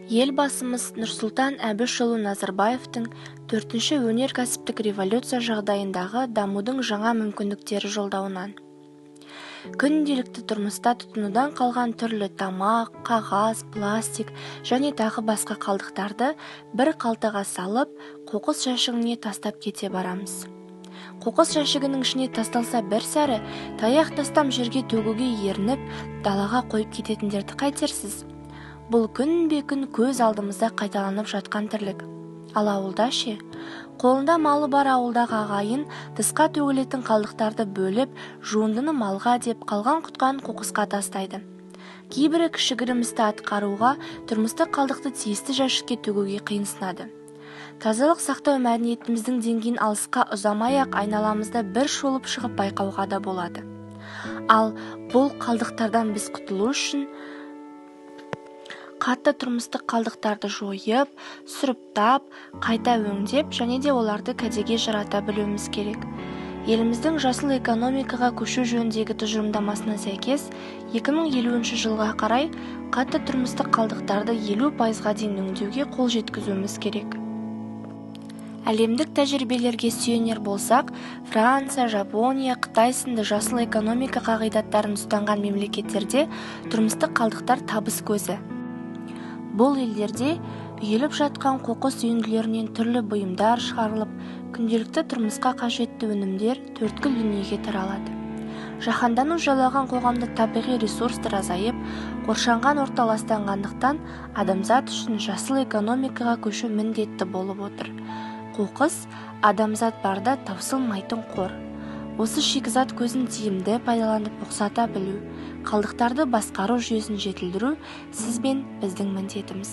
Елбасымыз Нұрсұлтан Әбішұлы Назарбаевтың 4-ші өнеркәсіптік революция жағдайындағы дамудың жаңа мүмкіндіктері жолдауынан. Күнделікті тұрмыста тұтынудан қалған түрлі тамақ, қағаз, пластик және тағы басқа қалдықтарды бір қалтаға салып, қоқыс жәшігіне тастап кете барамыз. Қоқыс жәшігінің ішіне тасталса бір сәрі, таяқ тастам жерге төгуге ерініп, далаға қойып кететіндерді қайтерсіз? Бұл күнбе-күн көз алдымызда қайталанып жатқан тірлік. Ал ауылда ше? Қолында малы бар ауылдағы ағайын тысқа төгілетін қалдықтарды бөліп, жуындыны малға деп қалған құтқан қоқысқа тастайды. Кейбірі кішігірім істі атқаруға, тұрмыстық қалдықты тиісті жәшікке төгуге қиынсынады. Тазалық сақтау мәдениетіміздің деңгейін алысқа ұзамай-ақ айналамызда бір шолып шығып байқауға да болады. Ал бұл қалдықтардан біз құтылу үшін қатты тұрмыстық қалдықтарды жойып, сұрыптап, қайта өңдеп және де оларды кәдеге жарата білуіміз керек. Еліміздің жасыл экономикаға көшу жөніндегі тұжырымдамасына сәйкес, 2050 жылға қарай қатты тұрмыстық қалдықтарды 50%-ға дейін өңдеуге қол жеткізуіміз керек. Әлемдік тәжірибелерге сүйенер болсақ, Франция, Жапония, Қытай сынды жасыл экономика қағидаттарын ұстанған мемлекеттерде тұрмыстық қалдықтар табыс көзі. Бұл елдерде үйіліп жатқан қоқыс үйінділерінен түрлі бұйымдар шығарылып, күнделікті тұрмысқа қажетті өнімдер төрткүл дүниеге таралады. Жаһандану жайлаған қоғамда табиғи ресурстар азайып, қоршаған орта ластанғандықтан адамзат үшін жасыл экономикаға көшу міндетті болып отыр. Қоқыс адамзат барда таусылмайтын қор. Осы шикізат көзін тиімді пайдаланып ұқсата білу, қалдықтарды басқару жүйесін жетілдіру сіз бен біздің міндетіміз.